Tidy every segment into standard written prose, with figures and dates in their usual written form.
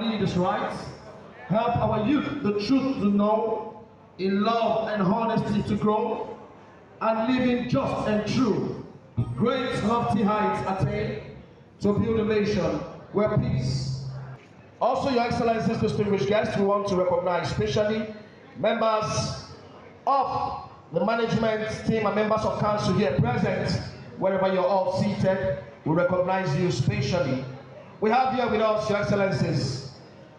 Leaders' rights, help our youth the truth to know, in love and honesty to grow, and living just and true, great lofty heights attain, to build a nation where peace. Also, Your Excellencies, distinguished guests, we want to recognize especially members of the management team and members of council here present, wherever you're all seated. We recognize you especially. We have here with us, Your Excellencies,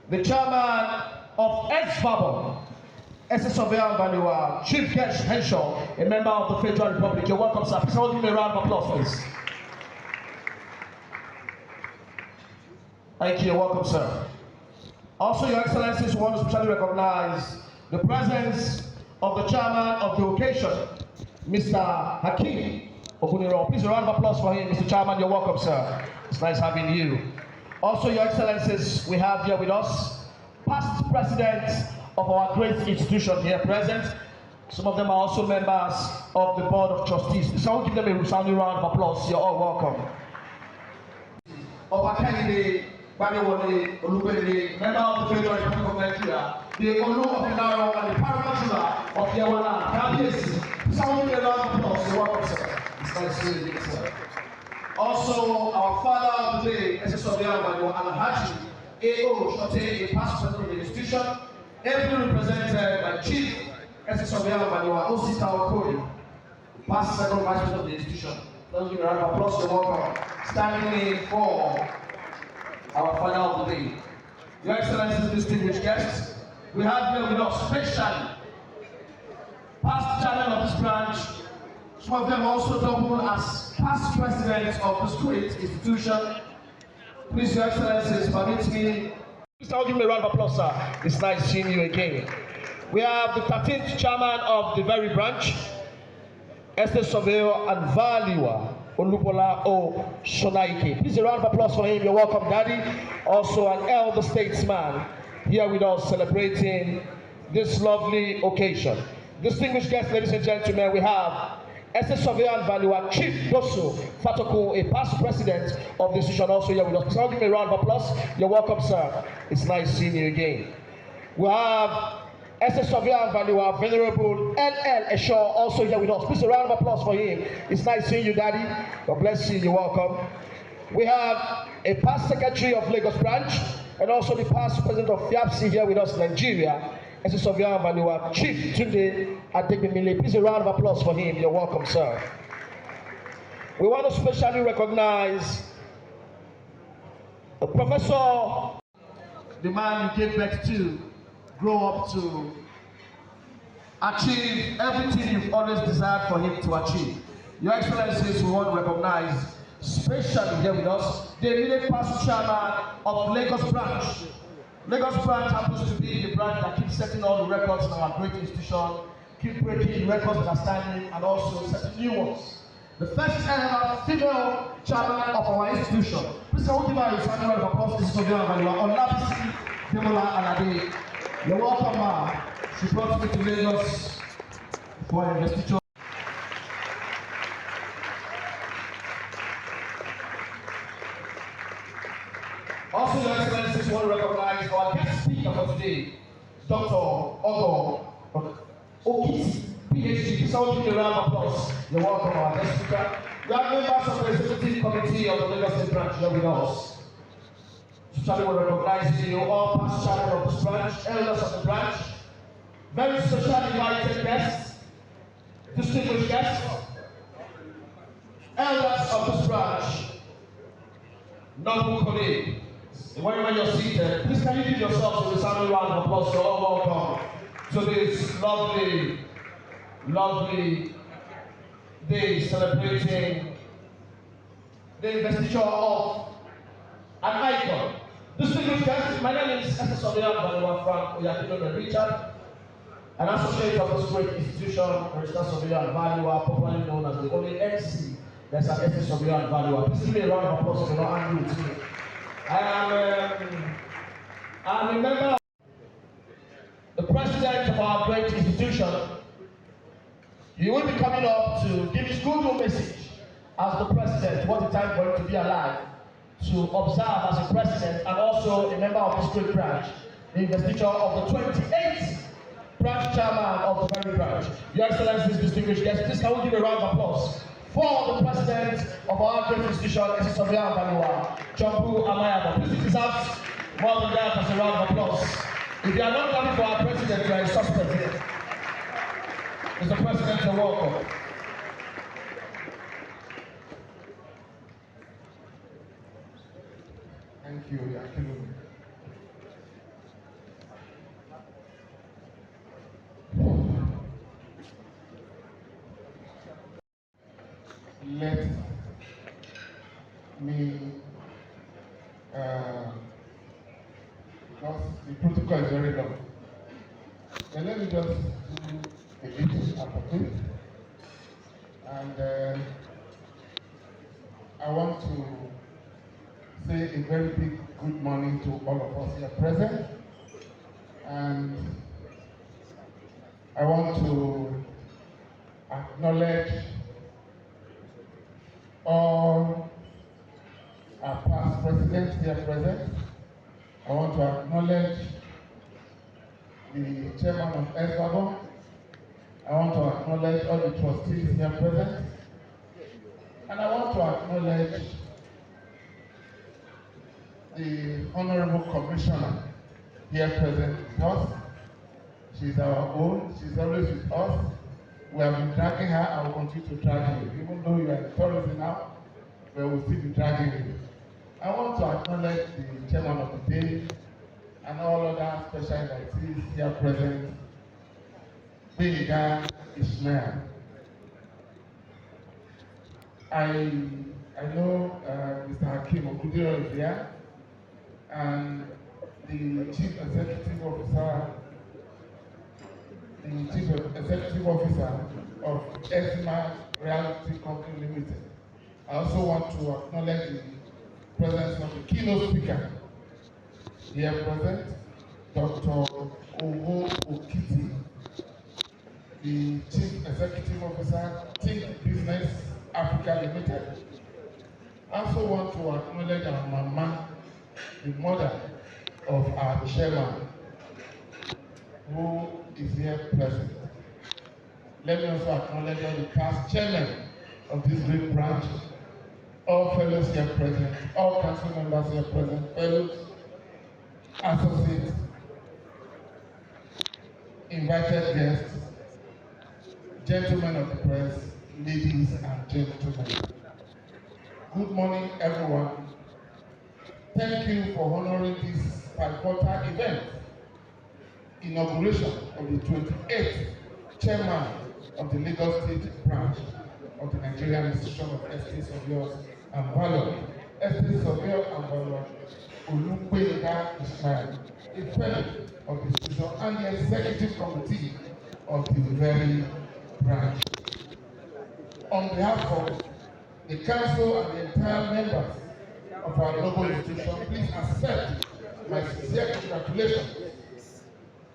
the chairman of NIESV, SSV Chief Guest Henshaw, a member of the Federal Republic. You're welcome, sir. Please give me a round of applause, please. Thank you. You're welcome, sir. Also, Your Excellencies, we want to especially recognize the presence of the chairman of the occasion, Mr. Hakeem Oguniro. Please a round of applause for him, Mr. Chairman. You're welcome, sir. It's nice having you. Also, Your Excellencies, we have here with us past presidents of our great institution here present. Some of them are also members of the Board of Trustees. So I'll give them a resounding round of applause. You're all welcome. Obakende, Baniwale, Olubele, member of the Federal Republic of Nigeria, the Olu of Ilaro and the paramount ruler of Yewana, Kabiyesi. So I'll give them a round of applause. You're welcome, sir. It's nice to meet you, sir. Also, our father of the day, SSV Alhaji A.O. Shote, a past president of the institution, ably represented by Chief SSV Osita Okori, past second vice president of the institution. Let's give a round of applause. You're welcome. Standing in for our father of the day. Your Excellencies, distinguished guests, we have here with us specially past chairman of this branch. Some of them also double as past presidents of this great institution. Please, Your Excellencies, permit me. Please give me a round of applause, sir. It's nice seeing you again. We have the 13th chairman of the very branch, Esther Surveyor and Valuer Olubola O. Shonaike. Please a round of applause for him. You're welcome, Daddy. Also an elder statesman here with us celebrating this lovely occasion. Distinguished guests, ladies and gentlemen, we have Esther Surveyor and Valuer Chief Doso Fatoko, a past president of the institution, also here with us. Please give me a round of applause. You're welcome, sir. It's nice seeing you again. We have Esther Surveyor and Valuer Venerable L.L. Eshaw, also here with us. Please a round of applause for him. It's nice seeing you, Daddy. God bless you. You're welcome. We have a past secretary of Lagos branch and also the past president of FIAPC here with us in Nigeria, SSV Valuer Chief Tunde Adegbemile. Please a round of applause for him. You're welcome, sir. We want to specially recognize the professor, the man you gave birth to, grow up to achieve everything you've always desired for him to achieve. Your Excellencies, we want to recognize, especially here with us, the immediate past chairman of Lagos branch. Lagos branch happens to be the branch that keeps setting all the records in our great institution, keep breaking the records that are standing, and also setting new ones. The first ever female chairman of our institution. Please can we give her a round of applause? This is Sophia Valuer on Labisi Demola Alade. You're welcome, ma'am. She brought me to Lagos for Investiture. Also, Your Excellencies, we want to recognize our guest speaker for today, Dr. Ogo Okiti, PhD. Please all give me a round of applause. You're welcome, our guest speaker. We have members of the executive committee of the Lagos State branch here with us. Especially want to recognize you, all past chairman of this branch, elders of the branch, very special invited guests, distinguished guests. elders of this branch, noble colleagues, wherever you're seated, please can you give yourselves a resounding round of applause? You're all welcome to this lovely, lovely day celebrating the investiture of an icon. Distinguished guests, my name is Frank Oyakilo Richard, an associate of this great institution, Registered Surveyor and Valuer, popularly known as the only MC that's an FC Surveyor and Valuer. Please give me a round of applause if you're not angry with me. I'm a member, the president of our great institution. He will be coming up to give his goodwill message as the president, what a time for him to be alive, to observe as a president and also a member of this great branch, the investiture of the 28th branch chairman of the very branch. Your Excellencies, distinguished guests, please can we give a round of applause for the president of our great institution, FC Surveyor and Valuer, Chombu Amayabo. Please, it deserves more than that as a round of applause. If you are not coming for our president, you are a suspect here. Mr. President, you're welcome. Thank you, Yakilo. Let me, because the protocol is very long, then let me just do a bit appropriate. And I want to say a very big good morning to all of us here present. And I want to acknowledge all our past presidents here present. I want to acknowledge the chairman of NIESV. I want to acknowledge all the trustees here present. And I want to acknowledge the Honorable Commissioner here present with us. She's our own, she's always with us. We have been dragging her and will continue to drag you. Even though you are in tourism now, we will still be dragging you. I want to acknowledge the chairman of the day and all other special invitees here present, Biniga Ishmael. I know Mr. Hakim Okudiro is here, and the Chief Executive Officer of ESMA Realty Company Limited. I also want to acknowledge the presence of the keynote speaker here present, Dr. Owo Okiti, the Chief Executive Officer, Think Business Africa Limited. I also want to acknowledge our mama, the mother of our chairman, who is here present. Let me also acknowledge all the past chairmen of this great branch, all fellows here present, all council members here present, fellows, associates, invited guests, gentlemen of the press, ladies and gentlemen. Good morning, everyone. Thank you for honoring this pivotal event, inauguration of the 28th chairman of the Lagos State branch of the Nigerian Institution of Estate Surveyors and Valuers, Estate Surveyor and Valuer Olupeyinka Ishmael, a fellow of the institution and the executive committee of the very branch. On behalf of the council and the entire members of our noble institution, please accept my sincere congratulations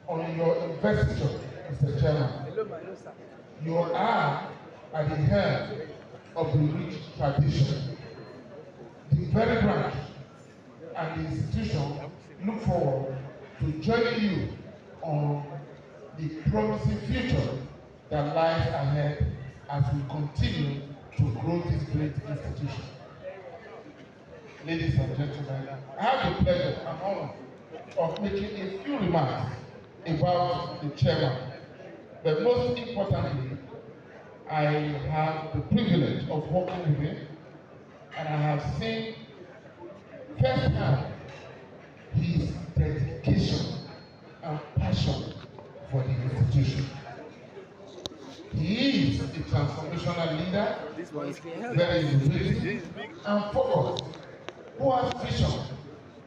on your investiture, Mr. Chairman. You are at the head of the rich tradition. The very branch and the institution look forward to joining you on the promising future that lies ahead as we continue to grow this great institution. Ladies and gentlemen, I have the pleasure and honor of making a few remarks about the chairman. But most importantly, I have the privilege of working with him, and I have seen firsthand his dedication and passion for the institution. He is a transformational leader, very innovative and focused, who has vision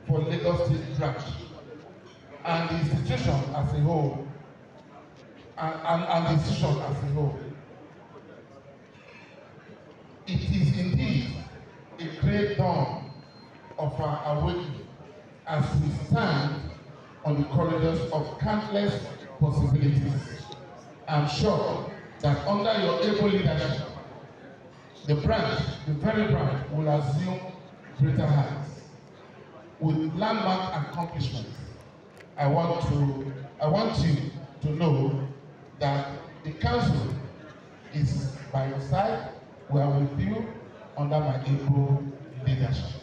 for Lagos State branch and the institution as a whole, and the institution as a whole. It is indeed a great dawn of our awakening as we stand on the corridors of countless possibilities. I'm sure that under your able leadership, the branch, the very branch, will assume greater heights with landmark accomplishments. I want you to know that the council is by your side. We are with you under my able leadership.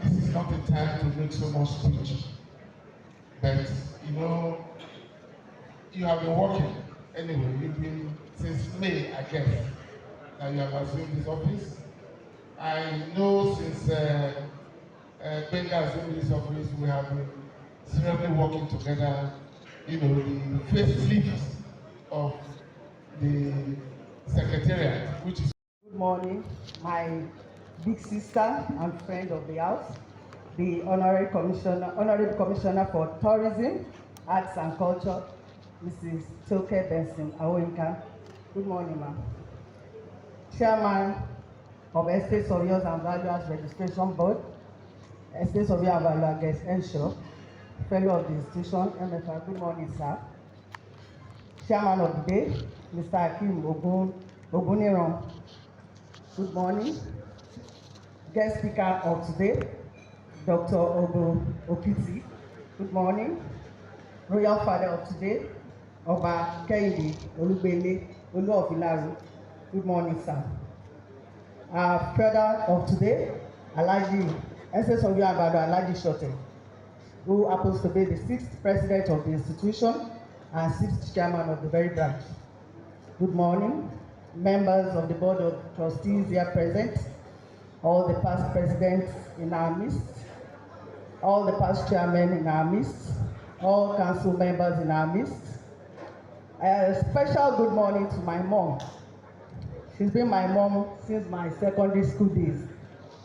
This is not the time to make so much speech, but you have been working anyway. You've been since May, I guess, that you have assumed this office. I know since Benga assumed this office, we have been seriously working together. The facelift of the secretariat, which is. Good morning, my big sister and friend of the house, the Honorable Commissioner for Tourism, Arts and Culture, Mrs. Toke Benson Awoinka. Good morning, ma'am. Chairman of Estate Surveyors and Valuers Registration Board, Estate Surveyor and Valuer Guest Ensure, Fellow of the institution, MFR. Good morning, sir. Chairman of the day, Mr. Akim Oguniran. Good morning. Guest speaker of today, Dr. Ogo Okiti. Good morning. Royal father of today, Oba Kehinde Olugbele Olu of Ilaru. Good morning, sir. Our father of today, Alhaji SS Oyo Abado Alhaji Shote, who happens to be the 6th president of the institution and 6th chairman of the very branch. Good morning, members of the board of trustees here present, all the past presidents in our midst, all the past chairmen in our midst, all council members in our midst. A special good morning to my mom. She's been my mom since my secondary school days,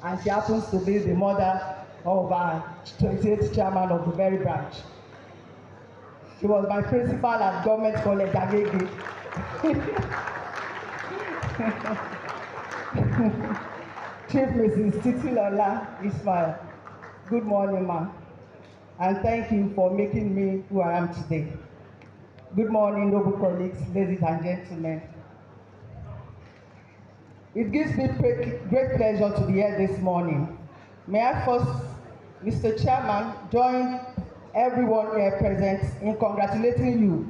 and she happens to be the mother of our 28th chairman of the very branch. She was my principal at Government College Agege. Chief Mrs. Titilola Ismail. Good morning, ma'am, and thank you for making me who I am today. Good morning, noble colleagues, ladies and gentlemen. It gives me great pleasure to be here this morning. May I first, Mr. Chairman, join everyone here present in congratulating you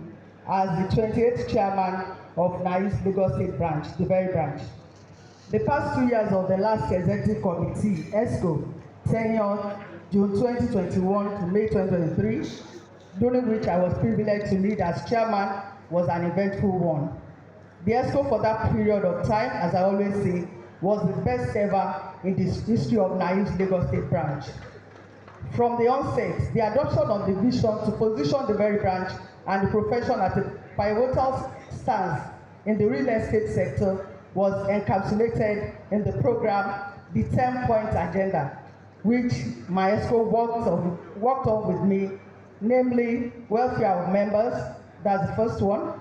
as the 28th chairman of NIESV Lagos State branch, the very branch. The past 2 years of the last executive committee, ESCO, tenure June 2021 to May 2023, during which I was privileged to lead as chairman, was an eventful one. The ESCO for that period of time, as I always say, was the best ever in the history of NIESV Lagos State branch. From the onset, the adoption of the vision to position the very branch and the profession at a pivotal stance in the real estate sector was encapsulated in the program, the 10-point agenda, which my ESCO worked on with me, namely welfare of members, that's the first one,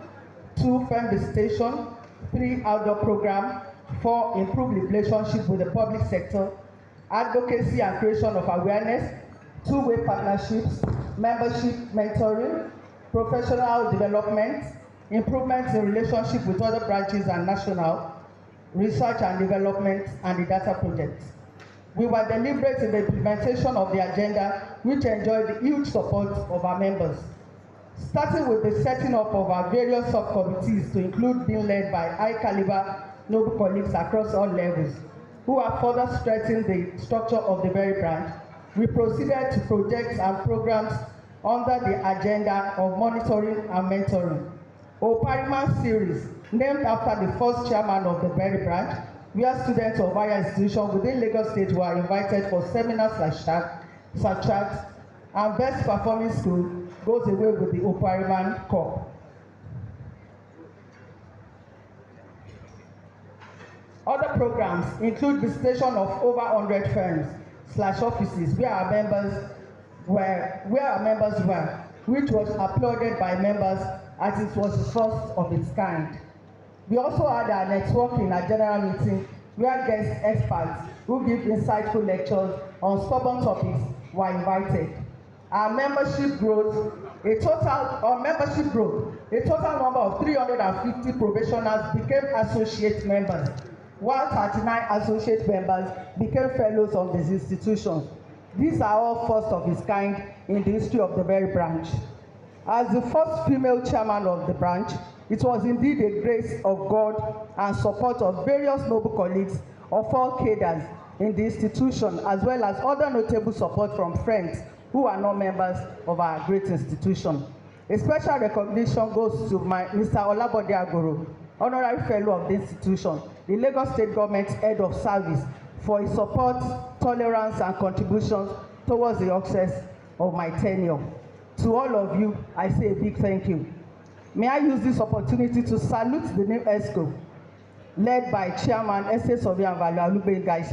2, firm visitation, 3, outdoor program, 4, improved relationship with the public sector, advocacy and creation of awareness, two-way partnerships, membership mentoring, professional development, improvements in relationship with other branches and national, research and development, and the data project. We were deliberate in the implementation of the agenda, which enjoyed the huge support of our members. Starting with the setting up of our various subcommittees to include being led by high-caliber noble colleagues across all levels, who have further strengthened the structure of the very branch, we proceeded to projects and programs under the agenda of monitoring and mentoring. Opariman series, named after the first chairman of the Berry branch, where students of higher institutions within Lagos State were invited for seminars such as and best performing school goes away with the Opariman Cup. Other programs include visitation of over 100 firms/offices where our members were, which was applauded by members as it was the first of its kind. We also had our networking at general meeting where guest experts who give insightful lectures on stubborn topics were invited. Our membership growth, a total number of 350 probationers became associate members, while 39 associate members became fellows of this institution. These are all first of its kind in the history of the Berry branch. As the first female chairman of the branch, it was indeed a grace of God and support of various noble colleagues of all cadres in the institution, as well as other notable support from friends who are not members of our great institution. A special recognition goes to Mr. Olabode Agoro, Honorary Fellow of the institution, the Lagos State Government Head of Service, for his support, tolerance, and contributions towards the success of my tenure. To all of you, I say a big thank you. May I use this opportunity to salute the new ESCO, led by Chairman S.A. Sobian Alugbenga, is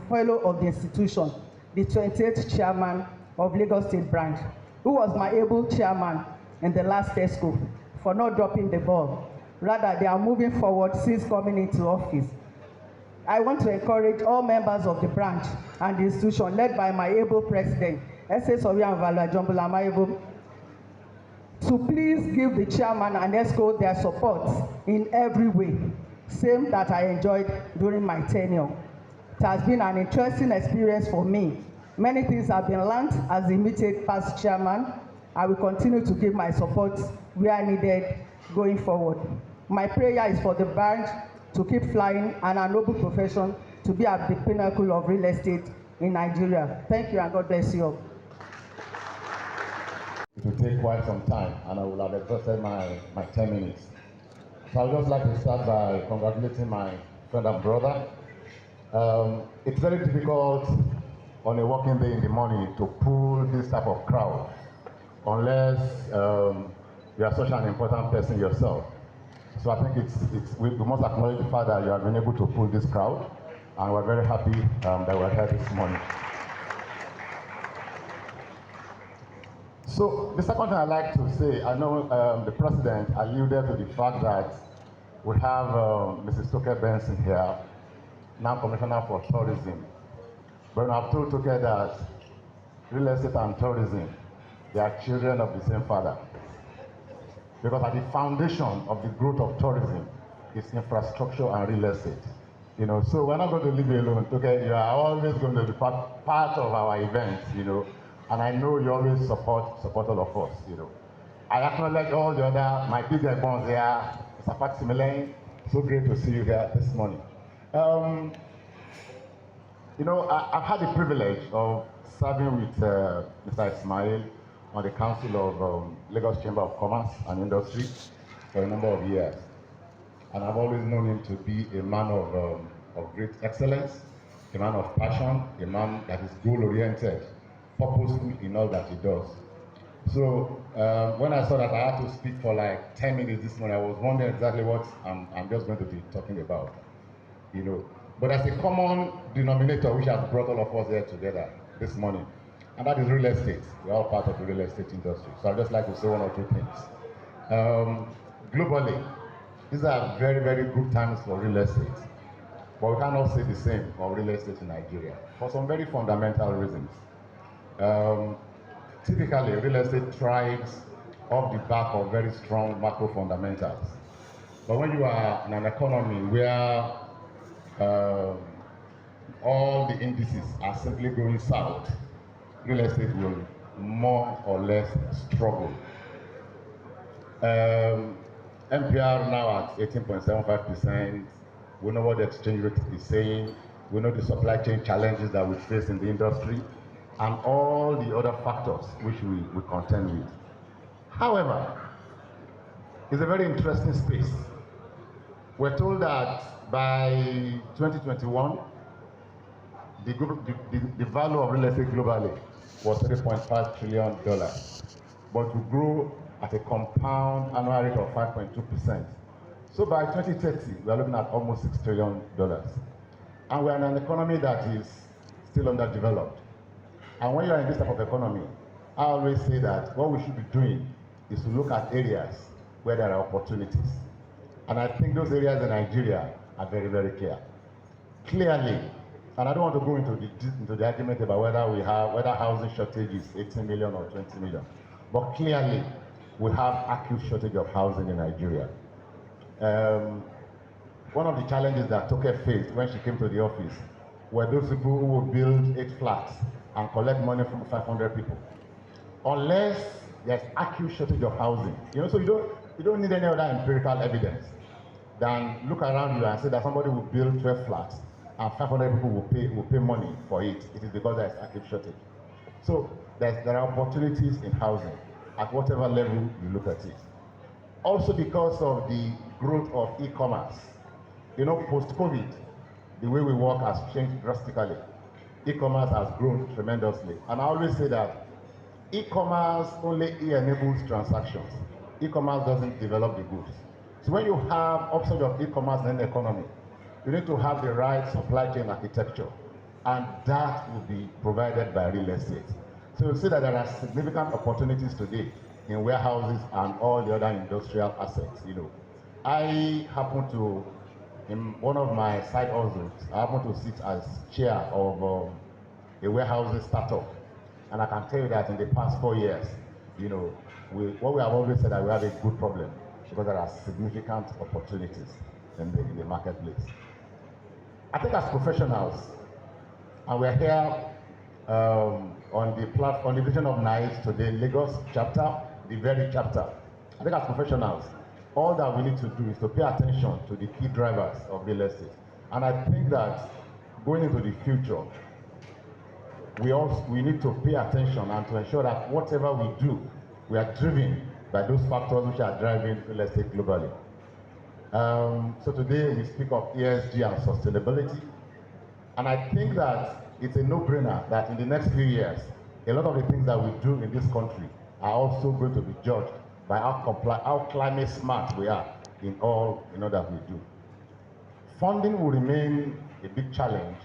fellow of the institution, the 28th Chairman of Lagos State Branch, who was my able chairman in the last ESCO, for not dropping the ball. Rather, they are moving forward since coming into office. I want to encourage all members of the branch and the institution, led by my able president, S.A. Sobian Alugbenga, to please give the chairman and ESCO their support in every way, same that I enjoyed during my tenure. It has been an interesting experience for me. Many things have been learned as the immediate past chairman. I will continue to give my support where needed going forward. My prayer is for the branch to keep flying and our noble profession to be at the pinnacle of real estate in Nigeria. Thank you and God bless you all. It will take quite some time and I will have exhausted my 10 minutes. So I would just like to start by congratulating my friend and brother. It's very difficult on a working day in the morning to pull this type of crowd unless you are such an important person yourself. So I think we must acknowledge the fact that you have been able to pull this crowd, and we're very happy that we're here this morning. So the second thing I'd like to say, I know the president alluded to the fact that we have Mrs. Toke Benson here, now Commissioner for Tourism. But I've told Toke that real estate and tourism, they are children of the same father. Because at the foundation of the growth of tourism is infrastructure and real estate. You know, so we're not going to leave you alone. Okay, you are always going to be part of our events, you know, and I know you always support all of us, you know. I acknowledge all the other, my big ones here, Mr. Pat Similane, so great to see you here this morning. You know, I've had the privilege of serving with Mr. Ismail on the Council of Lagos Chamber of Commerce and Industry for a number of years. And I've always known him to be a man of great excellence, a man of passion, a man that is goal-oriented, purposeful in all that he does. So when I saw that I had to speak for like 10 minutes this morning, I was wondering exactly what I'm just going to be talking about, you know. But there's a common denominator which has brought all of us here together this morning, and that is real estate. We're all part of the real estate industry. So I'd just like to say one or two things. Globally, these are very, very good times for real estate. But we cannot say the same for real estate in Nigeria for some very fundamental reasons. Typically, real estate thrives off the back of very strong macro fundamentals. But when you are in an economy where all the indices are simply going south, real estate will more or less struggle. NPR now at 18.75%. We know what the exchange rate is saying. We know the supply chain challenges that we face in the industry. and all the other factors which we contend with. However, it's a very interesting space. We're told that by 2021, the value of real estate globally was $3.5 trillion, but we grew at a compound annual rate of 5.2%. So by 2030, we are looking at almost $6 trillion. And we are in an economy that is still underdeveloped. And when you are in this type of economy, I always say that what we should be doing is to look at areas where there are opportunities. And I think those areas in Nigeria are very, very clear. Clearly, and I don't want to go into the argument about whether housing shortage is 18 million or 20 million. But clearly, we have acute shortage of housing in Nigeria. One of the challenges that Toke faced when she came to the office were those people who would build 8 flats and collect money from 500 people. Unless there's acute shortage of housing, so you don't need any other empirical evidence than look around you and say that somebody will build 12 flats and 500 people will pay money for it. It is because there is acute shortage. So there are opportunities in housing at whatever level you look at it. Also because of the growth of e-commerce. Post-COVID, the way we work has changed drastically. E-commerce has grown tremendously. And I always say that e-commerce only enables transactions. E-commerce doesn't develop the goods. So when you have upsurge of e-commerce in the economy, you need to have the right supply chain architecture, and that will be provided by real estate. So you'll see that there are significant opportunities today in warehouses and all the other industrial assets. I happen to, in one of my side hustles, I happen to sit as chair of a warehousing startup, and I can tell you that in the past 4 years, what we have always said that we have a good problem because there are significant opportunities in the marketplace. I think as professionals, and we're here on the vision of NIESV today, Lagos chapter, the very chapter. I think as professionals, all that we need to do is to pay attention to the key drivers of real estate. And I think that going into the future, we need to pay attention and to ensure that whatever we do, we are driven by those factors which are driving real estate globally. So today we speak of ESG and sustainability. And I think that it's a no-brainer that in the next few years, a lot of the things that we do in this country are also going to be judged by how climate smart we are in all that we do. Funding will remain a big challenge,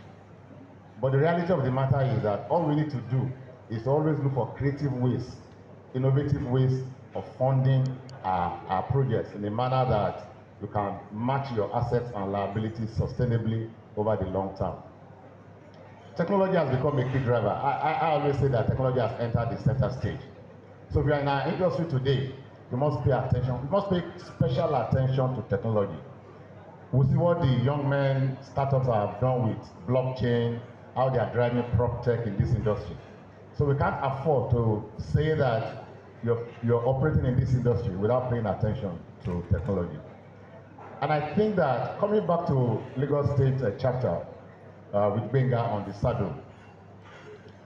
but the reality of the matter is that all we need to do is always look for creative ways, innovative ways of funding our projects in a manner that you can match your assets and liabilities sustainably over the long term. Technology has become a key driver. I always say that technology has entered the center stage. So if you are in our industry today, you must pay attention. You must pay special attention to technology. We see what the young men startups have done with blockchain, how they are driving prop tech in this industry. So we can't afford to say that you're operating in this industry without paying attention to technology. And I think that coming back to Lagos State chapter with Benga on the saddle,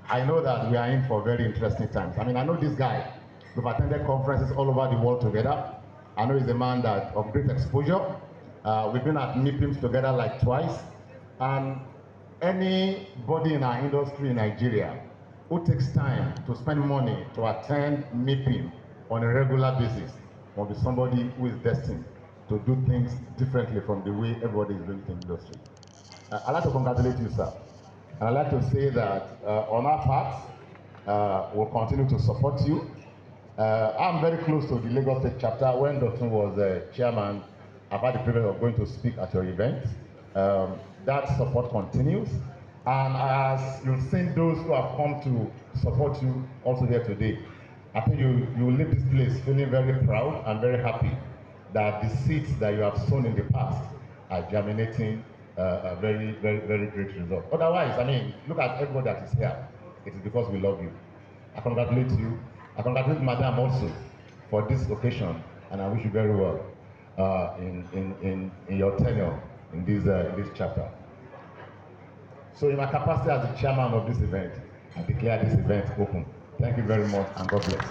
I know that we are in for very interesting times. I know this guy. We've attended conferences all over the world together. I know he's a man of great exposure. We've been at MIPIMs together like twice. And anybody in our industry in Nigeria who takes time to spend money to attend MIPIM on a regular basis will be somebody who is destined to do things differently from the way everybody is doing it in the industry. I'd like to congratulate you, sir. And I'd like to say that on our part, we'll continue to support you. I'm very close to the Lagos State chapter. When Dotun was chairman, I've had the privilege of going to speak at your event. That support continues. And as you've seen those who have come to support you also here today, I think you will leave this place feeling very proud and very happy that the seeds that you have sown in the past are germinating a very, very, very great result. Otherwise, look at everybody that is here. It is because we love you. I congratulate you. I congratulate Madam also for this occasion, and I wish you very well in your tenure in this chapter. So in my capacity as the chairman of this event, I declare this event open. Thank you very much, and God bless.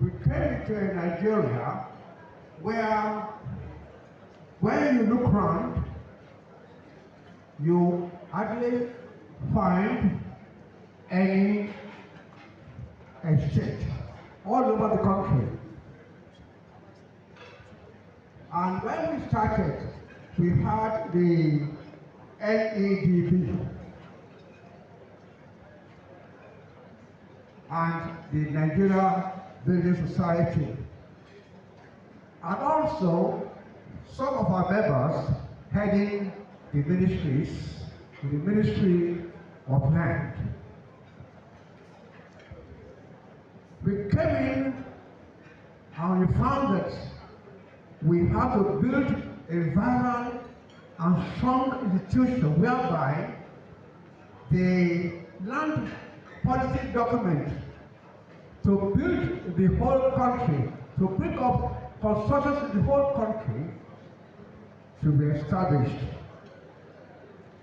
We came to Nigeria where when you look around, you hardly find any exchange all over the country. And when we started, we had the NIESV and the Nigeria Building Society. And also, some of our members heading the ministries, the Ministry of Land. We came in and we found that we have to build a vibrant and strong institution whereby the land policy document to build the whole country, to bring up constructions in the whole country, should be established.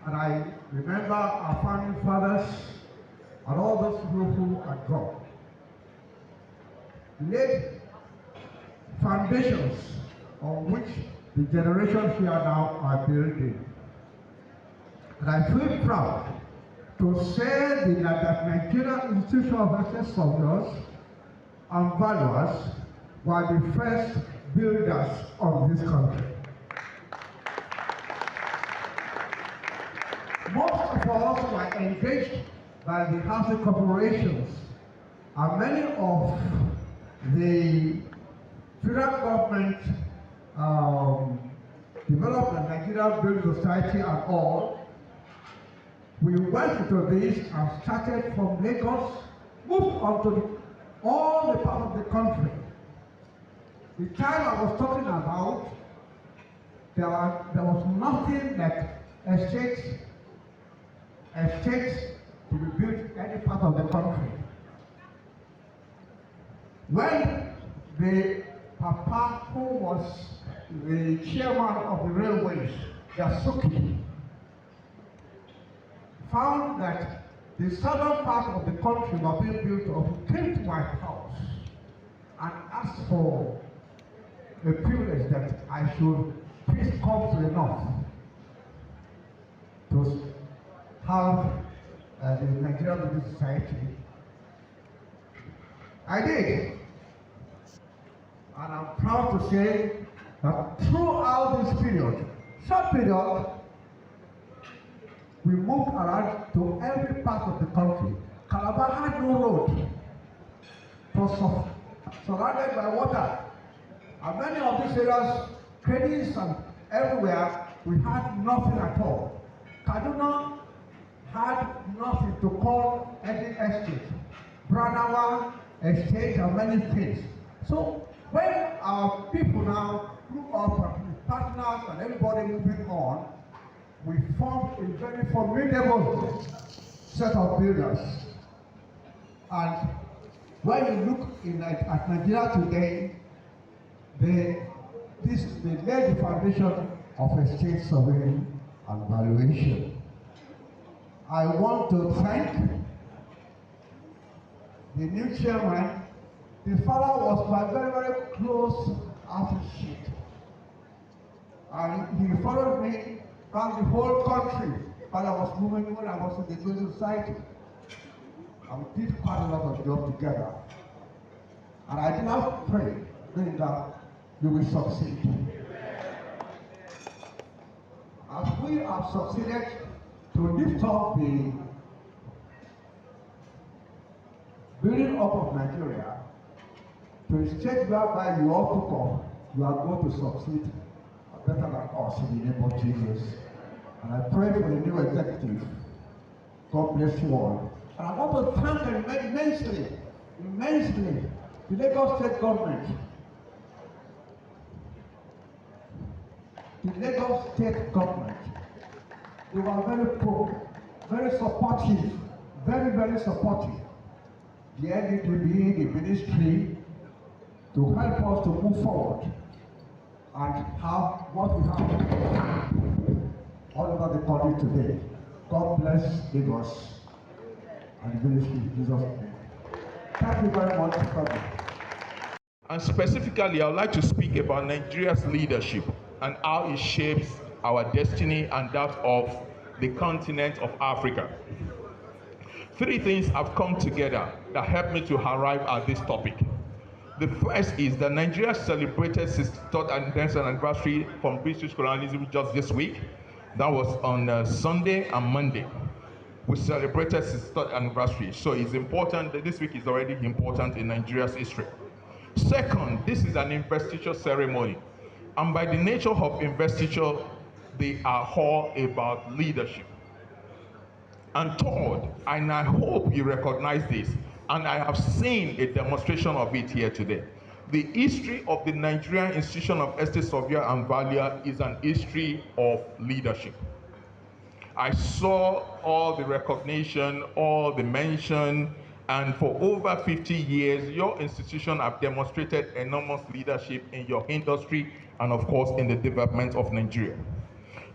And I remember our founding fathers and all those people who had gone laid foundations on which the generations here now are building. And I feel proud to say that Nigerian Institution of Access Surveyors and Valuers were the first builders of this country. Most of us were engaged by the housing corporations, and many of the federal government development, Nigeria Building Society and all, we went into this and started from Lagos, moved on to all the parts of the country. The time I was talking about, there was nothing like estates to be built in any part of the country. When the Papa, who was the chairman of the railways, Yasuki, found that the southern part of the country was being built up, he came to my house and asked for a privilege that I should please come to the north to have the Nigerian Building Society. I did. And I'm proud to say that throughout this period, short period, we moved around to every part of the country. Calabar had no road. It was surrounded by water. And many of these areas, credits and everywhere, we had nothing at all. Kaduna had nothing to call any estate. Branawa, estate, and many things. So when our people now grew up and partners and everybody moving on, we formed a very formidable set of builders. And when you look at Nigeria today, they laid the foundation of estate surveying and valuation. I want to thank the new chairman. The father was my very, very close associate. And he followed me around the whole country while I was moving, when I was in the building society. And we did quite a lot of jobs together. And I did not pray that you will succeed. As we have succeeded to lift up the building up of Nigeria to a state whereby you all took off, you are going to succeed better than us in the name of Jesus. And I pray for the new executive. God bless you all. And I want to thank them immensely, the Lagos State government. The Lagos State government, they were very pro, very supportive, very, very supportive. The NIESV, the ministry, to help us to move forward and have what we have all over the country today. God bless Lagos. and the ministry in Jesus' name. Thank you very much for coming. And specifically, I would like to speak about Nigeria's leadership and how it shapes our destiny and that of the continent of Africa. Three things have come together that helped me to arrive at this topic. The first is that Nigeria celebrated 63rd anniversary from British colonialism just this week. That was on Sunday and Monday. We celebrated 63rd anniversary, so it's important that this week is already important in Nigeria's history. Second, this is an investiture ceremony, and by the nature of investiture, they are all about leadership. And third, and I hope you recognize this, and I have seen a demonstration of it here today. The history of the Nigerian Institution of Estate Surveyor and Valuer is an history of leadership. I saw all the recognition, all the mention, and for over 50 years, your institution have demonstrated enormous leadership in your industry and of course in the development of Nigeria.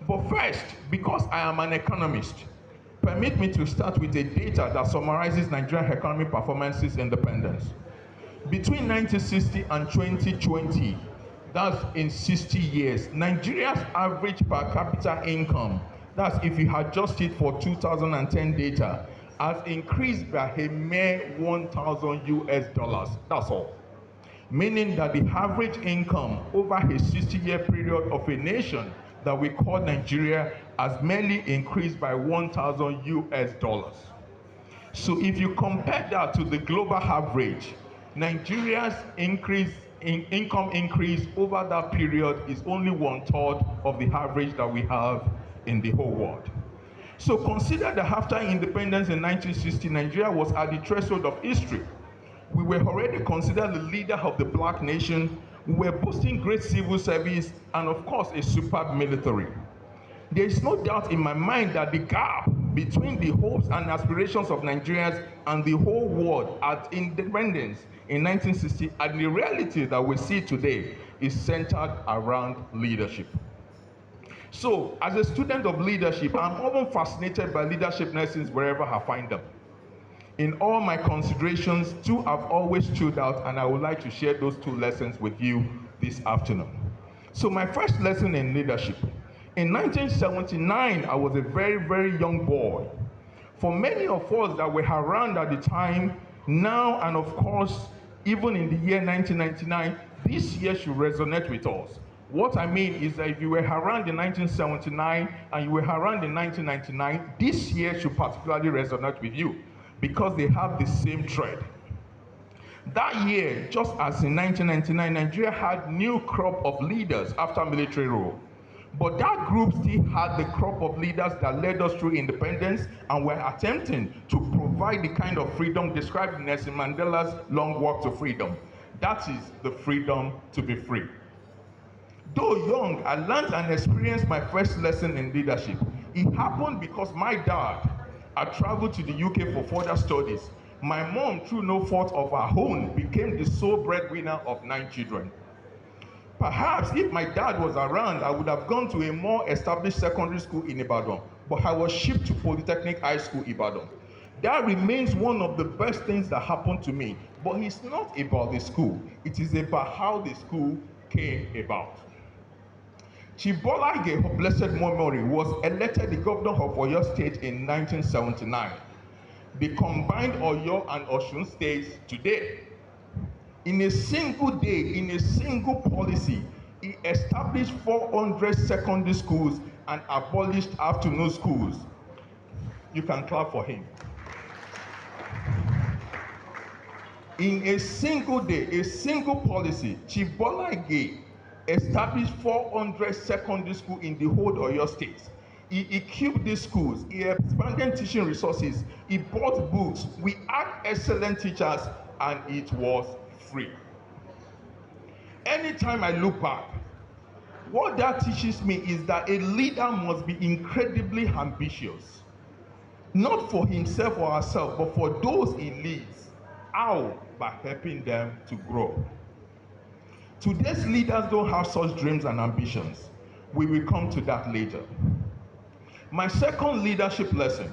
But first, because I am an economist, permit me to start with a data that summarizes Nigerian economic performances independence. Between 1960 and 2020, that's in 60 years, Nigeria's average per capita income, that's if you adjust it for 2010 data, has increased by a mere $1,000. That's all. Meaning that the average income over a 60-year period of a nation that we call Nigeria has merely increased by $1,000. So if you compare that to the global average, Nigeria's income increase over that period is only 1/3 of the average that we have in the whole world. So consider that after independence in 1960, Nigeria was at the threshold of history. We were already considered the leader of the black nation. We were boasting great civil service and of course a superb military. There is no doubt in my mind that the gap between the hopes and aspirations of Nigerians and the whole world at independence in 1960 and the reality that we see today is centered around leadership. So, as a student of leadership, I'm often fascinated by leadership lessons wherever I find them. In all my considerations, two have always stood out, and I would like to share those two lessons with you this afternoon. So, my first lesson in leadership. In 1979, I was a very, very young boy. For many of us that were around at the time, now and of course, even in the year 1999, this year should resonate with us. What I mean is that if you were around in 1979 and you were around in 1999, this year should particularly resonate with you because they have the same thread. That year, just as in 1999, Nigeria had new crop of leaders after military rule. But that group still had the crop of leaders that led us through independence and were attempting to provide the kind of freedom described in Nelson Mandela's long walk to freedom. That is the freedom to be free. Though young, I learned and experienced my first lesson in leadership. It happened because my dad had traveled to the UK for further studies. My mom, through no fault of her own, became the sole breadwinner of 9 children. Perhaps if my dad was around, I would have gone to a more established secondary school in Ibadan, but I was shipped to Polytechnic High School, Ibadan. That remains one of the best things that happened to me, but it's not about the school. It is about how the school came about. Chief Bola Ige, of blessed memory, was elected the governor of Oyo State in 1979. The combined Oyo and Osun states today. In a single day, in a single policy, he established 400 secondary schools and abolished afternoon schools. You can clap for him. In a single day, a single policy, Chief Bola Ige established 400 secondary schools in the whole Oyo State. He equipped these schools, he expanded teaching resources, he bought books, we had excellent teachers, and it was free. Anytime I look back, what that teaches me is that a leader must be incredibly ambitious, not for himself or herself, but for those he leads. How? By helping them to grow. Today's leaders don't have such dreams and ambitions. We will come to that later. My second leadership lesson.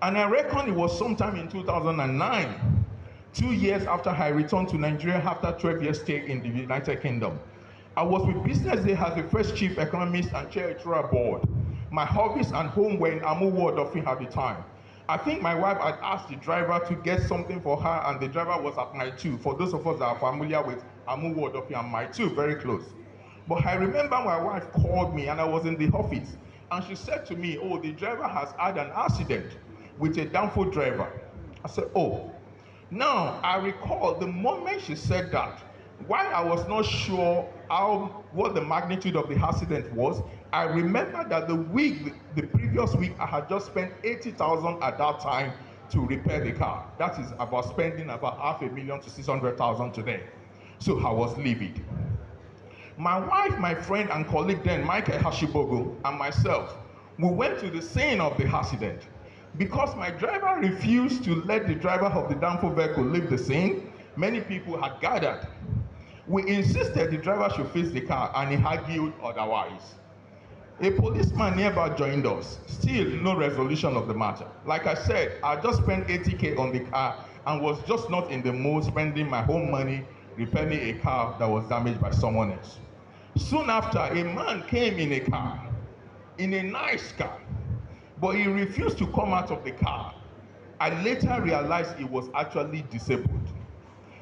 And I reckon it was sometime in 2009, 2 years after I returned to Nigeria after 12 years stay in the United Kingdom. I was with Business Day as the first chief economist and chair editorial board. My hobbies and home were in Amuwo Odofin at the time. I think my wife had asked the driver to get something for her, and the driver was at Mile 2. For those of us that are familiar with Amuwo Odofin and Mile 2, very close. But I remember my wife called me and I was in the office, and she said to me, oh, the driver has had an accident with a downfall driver. I said, oh. Now, I recall the moment she said that, while I was not sure what the magnitude of the accident was, I remember that the previous week, I had just spent 80,000 at that time to repair the car. That is about spending about $500,000 to 600,000 today. So I was livid. My wife, my friend and colleague then, Michael Hashibogo, and myself, we went to the scene of the accident. Because my driver refused to let the driver of the downfall vehicle leave the scene, many people had gathered. We insisted the driver should fix the car, and he argued otherwise. A policeman nearby joined us. Still, no resolution of the matter. Like I said, I just spent 80K on the car and was just not in the mood spending my own money repairing a car that was damaged by someone else. Soon after, a man came in a car, in a nice car, but he refused to come out of the car. I later realized he was actually disabled.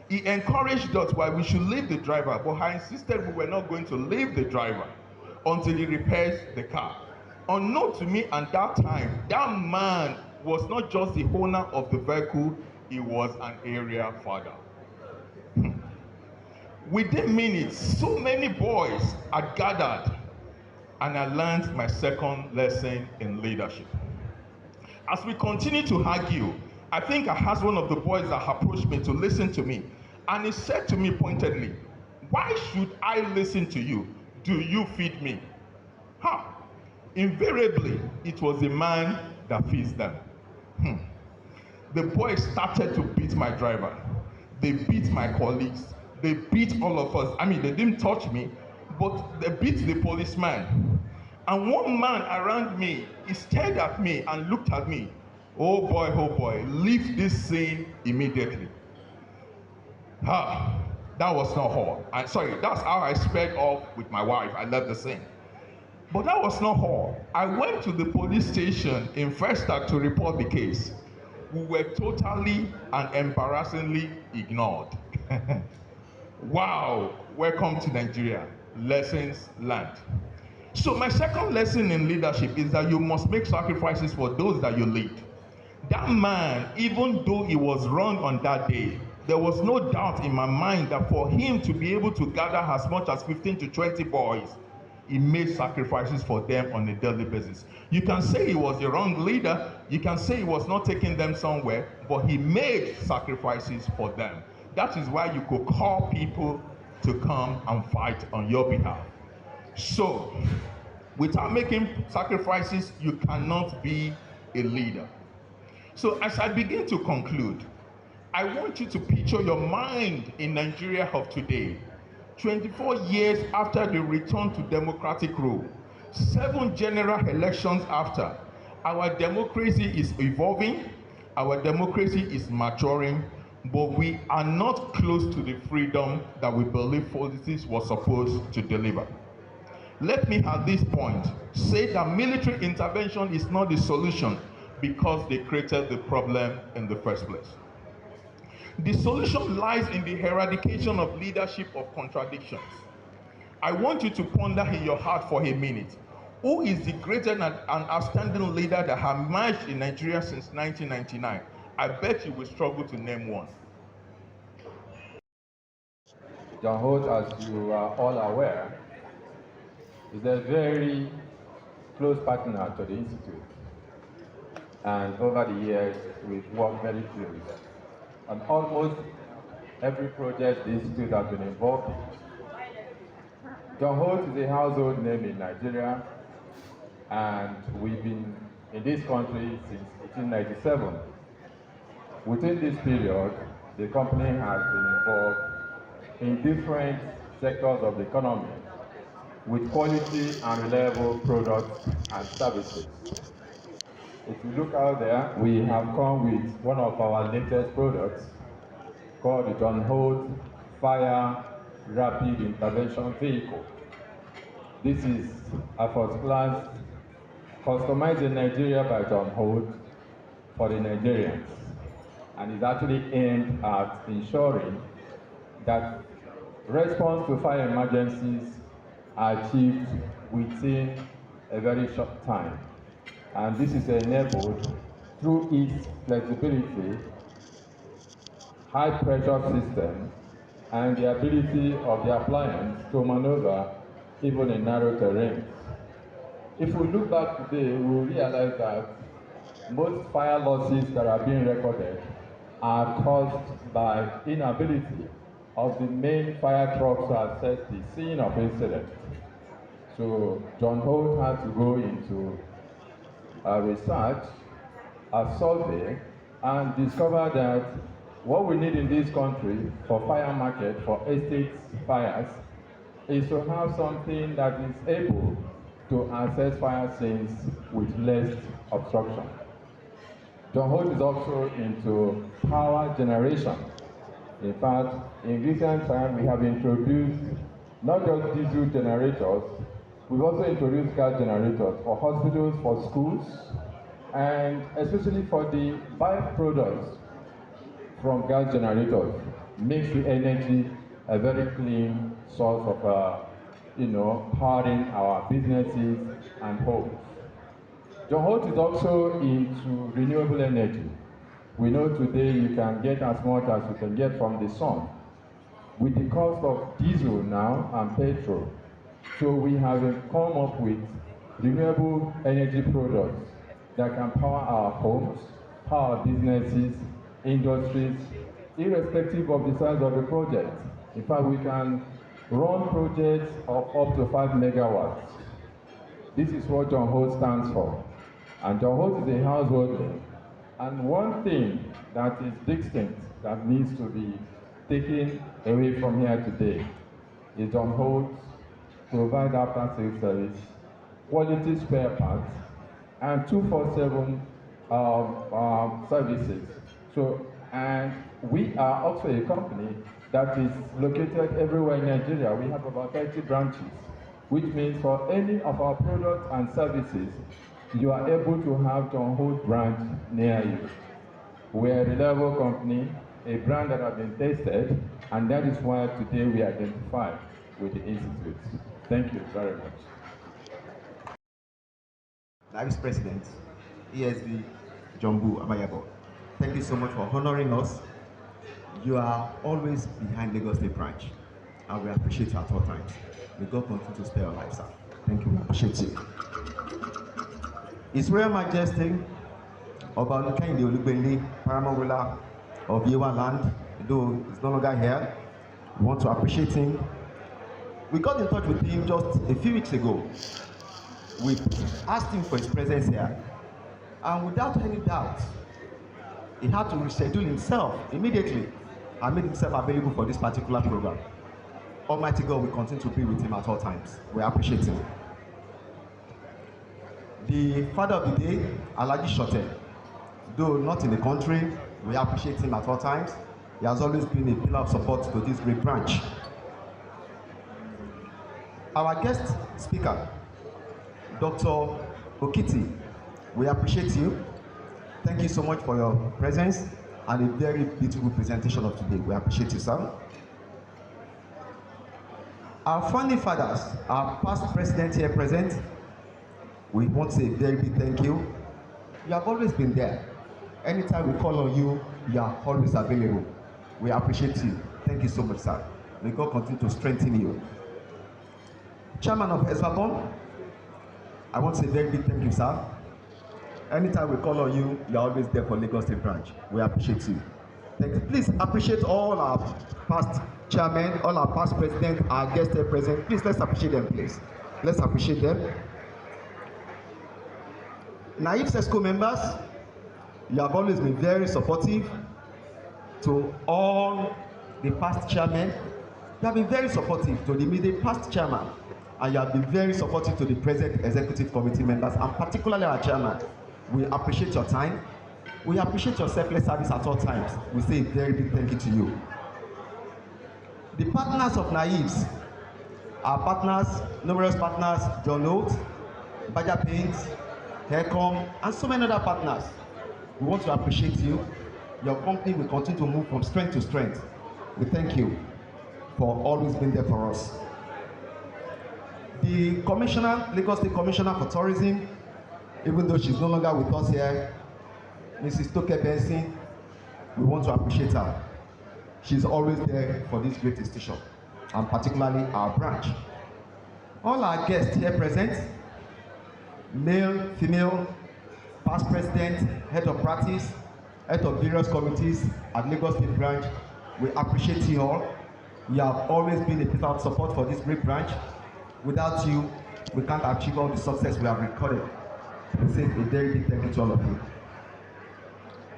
He encouraged us why we should leave the driver, but I insisted we were not going to leave the driver until he repairs the car. Unknown to me at that time, that man was not just the owner of the vehicle, he was an area father. Within minutes, so many boys had gathered, and I learned my second lesson in leadership. As we continued to argue, I think I asked one of the boys that approached me to listen to me, and he said to me pointedly, "Why should I listen to you? Do you feed me?" Invariably, it was the man that feeds them. The boys started to beat my driver. They beat my colleagues. They beat all of us. I mean, they didn't touch me, but they beat the policeman. And one man around me, he stared at me and looked at me. Oh boy, leave this scene immediately. That was not all. Sorry, that's how I sped off with my wife. I left the scene. But that was not all. I went to the police station in Festac to report the case. We were totally and embarrassingly ignored. Wow, welcome to Nigeria. Lessons learned. So my second lesson in leadership is that you must make sacrifices for those that you lead. That man, even though he was wrong on that day, there was no doubt in my mind that for him to be able to gather as much as 15 to 20 boys, he made sacrifices for them on a daily basis. You can say he was the wrong leader, you can say he was not taking them somewhere, but he made sacrifices for them. That is why you could call people to come and fight on your behalf. So, without making sacrifices, you cannot be a leader. So as I begin to conclude, I want you to picture your mind in Nigeria of today. 24 years after the return to democratic rule, 7 general elections after, our democracy is evolving, our democracy is maturing, but we are not close to the freedom that we believe politics was supposed to deliver. Let me at this point say that military intervention is not the solution because they created the problem in the first place. The solution lies in the eradication of leadership of contradictions. I want you to ponder in your heart for a minute. Who is the greatest and outstanding leader that has emerged in Nigeria since 1999? I bet you will struggle to name one. John Holt, as you are all aware, is a very close partner to the Institute. And over the years, we've worked very closely on almost every project the Institute has been involved in. John Holt is a household name in Nigeria, and we've been in this country since 1897. Within this period, the company has been involved in different sectors of the economy with quality and reliable products and services. It If you look out there, we have come with one of our latest products called the John Holt Fire Rapid Intervention Vehicle. This is a first class customized in Nigeria by John Holt for the Nigerians, and is actually aimed at ensuring that response to fire emergencies are achieved within a very short time. And this is enabled through its flexibility, high pressure system, and the ability of the appliance to maneuver even in narrow terrains. If we look back today, we will realize that most fire losses that are being recorded are caused by inability of the main fire trucks to assess the scene of incident. So John Holt had to go into a research, a survey, and discover that what we need in this country for fire market, for estate fires, is to have something that is able to access fire scenes with less obstruction. John Holt is also into power generation. In fact, in recent times, we have introduced not just diesel generators, we've also introduced gas generators for hospitals, for schools, and especially for the byproducts from gas generators, makes the energy a very clean source of powering our businesses and homes. John Holt is also into renewable energy. We know today you can get as much as you can get from the sun. With the cost of diesel now and petrol, so we have come up with renewable energy products that can power our homes, power businesses, industries, irrespective of the size of the project. In fact, we can run projects of up to 5 megawatts. This is what John Holt stands for. And John Holt is a household name. And one thing that is distinct that needs to be taken away from here today is John Holt provide after-sales service, quality spare parts, and 24/7 services. So, and we are also a company that is located everywhere in Nigeria. We have about 30 branches, which means for any of our products and services, you are able to have John Holt branch near you. We are a reliable company, a brand that has been tested, and that is why today we identify with the Institute. Thank you very much. Vice President, ESV Jumbu Abayabo, thank you so much for honoring us. You are always behind Lagos State Branch, and we appreciate you at all times. May God continue to spare your life, sir. Thank you, we appreciate you. His Royal Majesty Oba Olukayinde Olugbele, Paramount ruler of Yewa land, though he's no longer here, we want to appreciate him. We got in touch with him just a few weeks ago. We asked him for his presence here, and without any doubt, he had to reschedule himself immediately and made himself available for this particular program. Almighty God will continue to be with him at all times. We appreciate him. The father of the day, Alhaji Shote, though not in the country, we appreciate him at all times. He has always been a pillar of support to this great branch. Our guest speaker, Dr. Okiti, we appreciate you. Thank you so much for your presence and a very beautiful presentation of today. We appreciate you, sir. Our founding fathers, our past president here present, we want to say a very big thank you. You have always been there. Anytime we call on you, you are always available. We appreciate you. Thank you so much, sir. May God continue to strengthen you. Chairman of ESVABON, I want to say a very big thank you, sir. Anytime we call on you, you are always there for Lagos State Branch. We appreciate you. Thank you. Please appreciate all our past chairmen, all our past presidents, our guests here present. Please, let's appreciate them, please. Let's appreciate them. NIESV members, you have always been very supportive to all the past chairmen. You have been very supportive to the immediate past chairman, and you have been very supportive to the present executive committee members, and particularly our chairman. We appreciate your time. We appreciate your selfless service at all times. We say a very big thank you to you. The partners of NIESV, our partners, numerous partners, John Oates, Baja Paints, Haircom, and so many other partners. We want to appreciate you. Your company will continue to move from strength to strength. We thank you for always being there for us. The Commissioner, Lagos State Commissioner for Tourism, even though she's no longer with us here, Mrs. Toke Benson, we want to appreciate her. She's always there for this great institution, and particularly our branch. All our guests here present, male, female, past president, head of practice, head of various committees at Lagos State branch, we appreciate you all. You have always been a pillar of support for this great branch. Without you, we can't achieve all the success we have recorded. We say a very big thank you to all of you.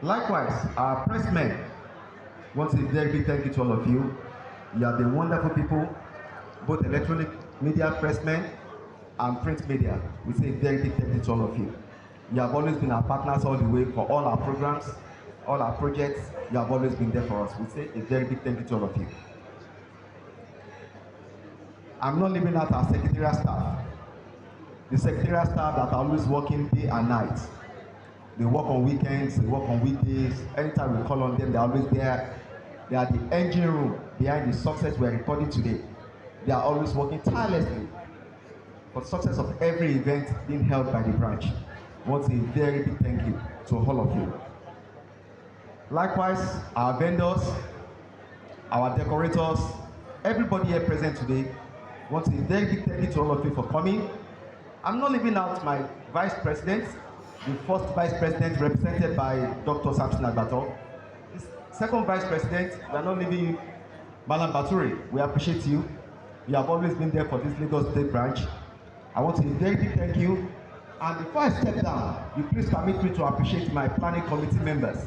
Likewise, our pressmen want a very big thank you to all of you. You are the wonderful people, both electronic media pressmen and print media. We say a very big thank you to all of you. You have always been our partners all the way for all our programs, all our projects. You have always been there for us. We say a very big thank you to all of you. I'm not leaving out our secretarial staff. The secretarial staff that are always working day and night. They work on weekends, they work on weekdays. Anytime we call on them, they're always there. They are the engine room behind the success we're recording today. They are always working tirelessly for the success of every event being held by the branch. Once a very big thank you to all of you. Likewise, our vendors, our decorators, everybody here present today, want a very big thank you to all of you for coming. I'm not leaving out my vice president, the first vice president represented by Dr. Samson Agbato. Second vice president, we are not leaving you, Malam Baturi. We appreciate you. You have always been there for this Lagos State branch. I want to say a very big thank you. And before I step down, you please permit me to appreciate my planning committee members.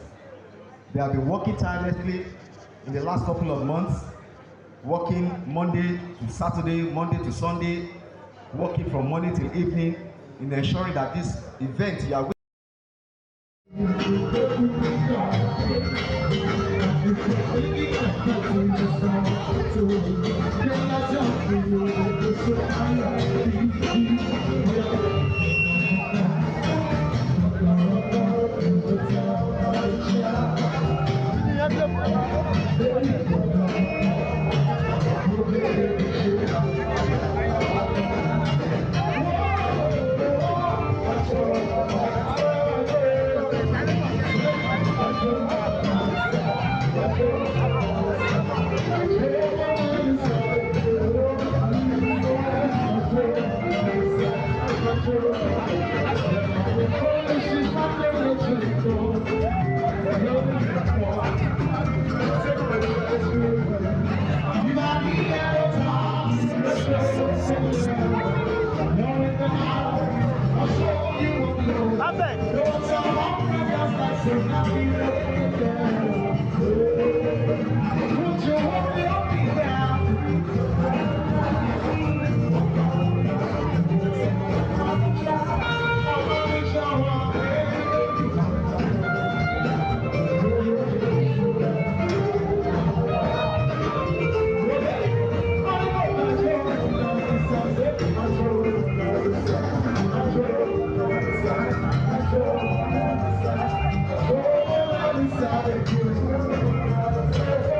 They have been working tirelessly in the last couple of months, working Monday to Saturday, Monday to Sunday, working from morning till evening in ensuring that this event you are Oh,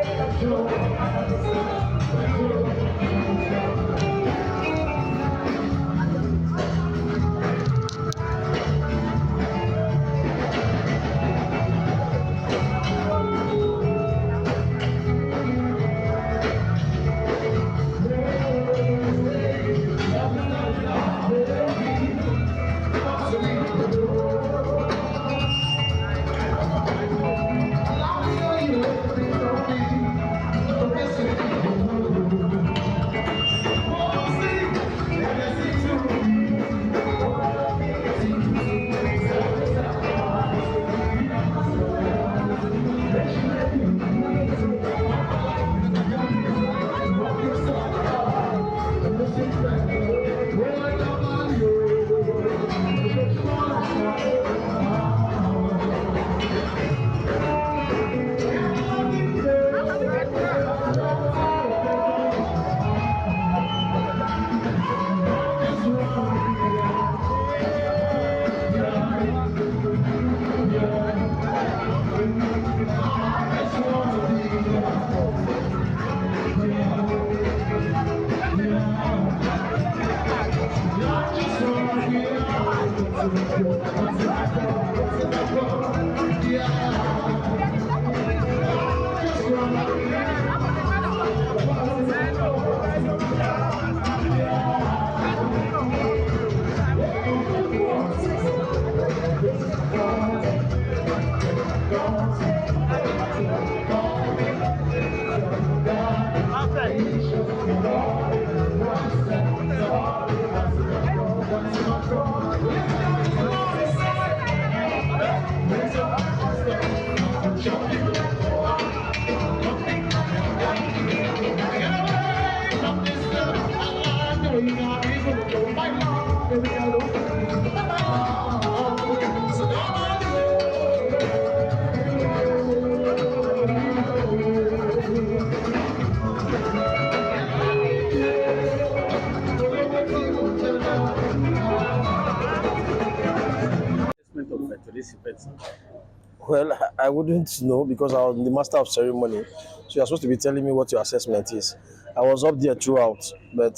Well, I wouldn't know because I was the master of ceremony. So you're supposed to be telling me what your assessment is. I was up there throughout, but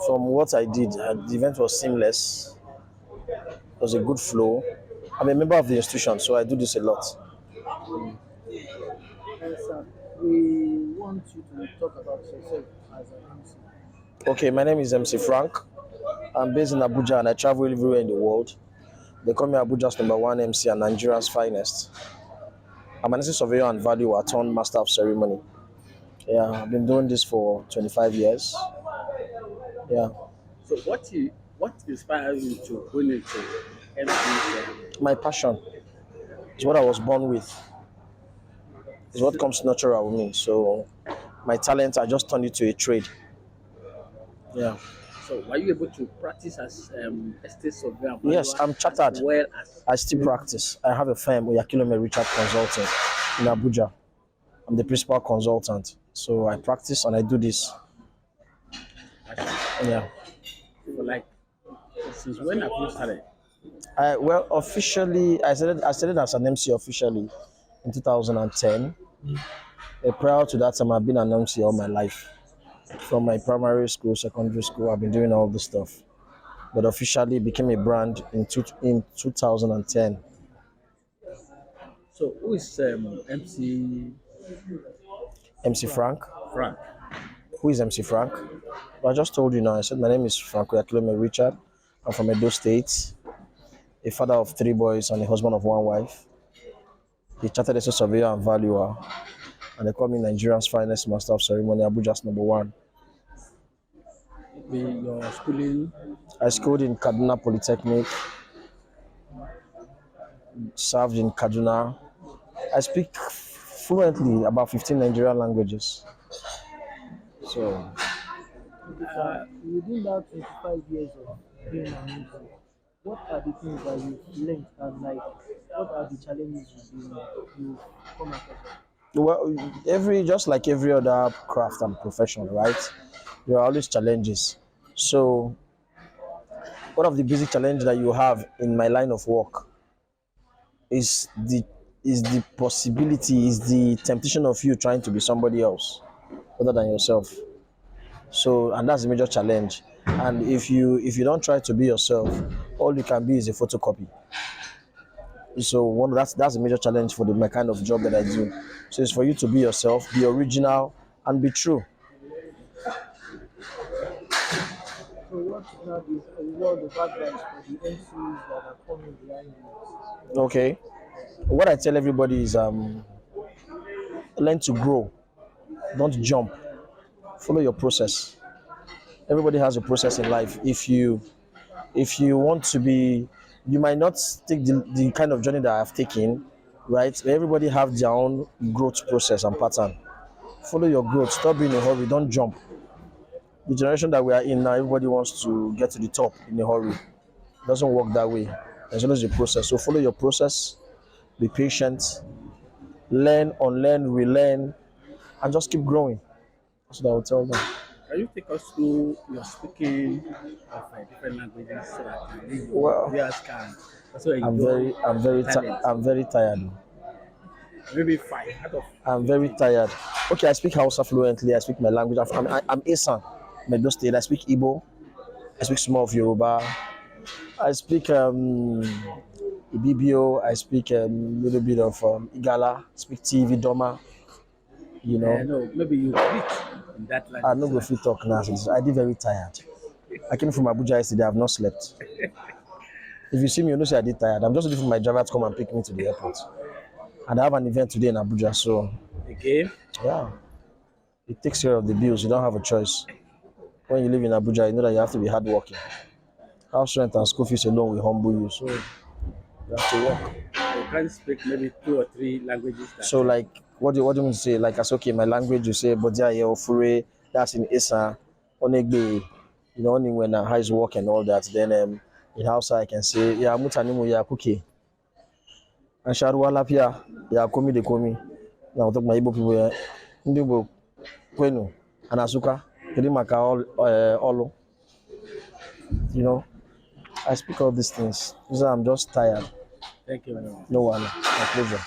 from what I did, the event was seamless. It was a good flow. I'm a member of the institution, so I do this a lot. Sir, we want you to talk about yourself as an MC. Okay, my name is MC Frank. I'm based in Abuja and I travel everywhere in the world. They call me Abuja's #1 MC and Nigeria's finest. I'm an assistant surveyor and valuer turned master of ceremony. Yeah, I've been doing this for 25 years. Yeah. So what inspired you to go into MC? My passion is what I was born with. It's what comes natural with me. So my talent, I just turned it to a trade. Yeah. So were you able to practice as estate surveyor? Yes, I'm chartered. As well as I still practice. I have a firm, Oyakilome Richard Consulting in Abuja. I'm the principal consultant. So I practice and I do this. Yeah. So like, since when have you started? Well, officially, I started as an MC officially in 2010. Prior to that time, I've been an MC all my life. From my primary school, secondary school, I've been doing all this stuff. But officially became a brand in 2010. So who is MC? MC Frank. Frank. Who is MC Frank? Well, I just told you now. I said my name is Frank Oyakilome Richard. I'm from Edo State, a father of 3 boys and a husband of 1 wife. A chartered estate surveyor and valuer. And they call me Nigeria's finest master of ceremony, Abuja's #1. Your schooling? I schooled in Kaduna Polytechnic, served in Kaduna. I speak fluently about 15 Nigerian languages. So, within that 25 years of being an MC, what are the things that you've learned and like, what are the challenges you've come across? well, just like every other craft and profession, right? There are always challenges. So, one of the basic challenges that you have in my line of work is the possibility, is the temptation of you trying to be somebody else other than yourself. So, and that's the major challenge. And if you don't try to be yourself, all you can be is a photocopy. So that's a major challenge for my kind of job that I do. So it's for you to be yourself, be original, and be true. So what now is a word of advice for the MCs that are coming behind you? Okay. What I tell everybody is learn to grow. Don't jump. Follow your process. Everybody has a process in life. If you want to be, you might not take the kind of journey that I've taken, right? Everybody have their own growth process and pattern. Follow your growth. Stop being in a hurry. Don't jump. The generation that we are in now, everybody wants to get to the top in a hurry. It doesn't work that way. There's always a process. So follow your process. Be patient. Learn, unlearn, relearn, and just keep growing. That's what I would tell them. Can you take us through your speaking of different languages so that Well, viewers can also I'm very tired. Maybe 5 out of. I'm very tired. Okay, I speak Hausa fluently. I speak my language. I'm Isan, Edo State. I speak Igbo. I speak small of Yoruba. I speak Ibibio, I speak a little bit of Igala, speak TV, Doma, you know. No, maybe you breathe in that I no language. go fit talk now. I did very tired. I came from Abuja yesterday. I've not slept. If you see me, you know say I did tired. I'm just waiting for my driver to come and pick me to the airport. And I have an event today in Abuja, so Again? yeah, it takes care of the bills. You don't have a choice. When you live in Abuja, you know that you have to be hardworking. House rent and school fees alone will humble you, so you have to work. You can speak maybe 2 or 3 languages. So like, what do you mean to say? Like, I say, okay, my language, you say, Bodia, Ofure, that's in Esa, Onegbe, you know, only when how is work and all that. Then in house I can say, yeah, Mutanimu, yeah, cookie. And Sharuala Pia, yeah, Komi de Komi. Now, talk my Igbo people, yeah, Ndibo, Kwenu, and Asuka, Kedimaka, Olo. You know, I speak all these things. So I'm just tired. Thank you very much. No one, my pleasure.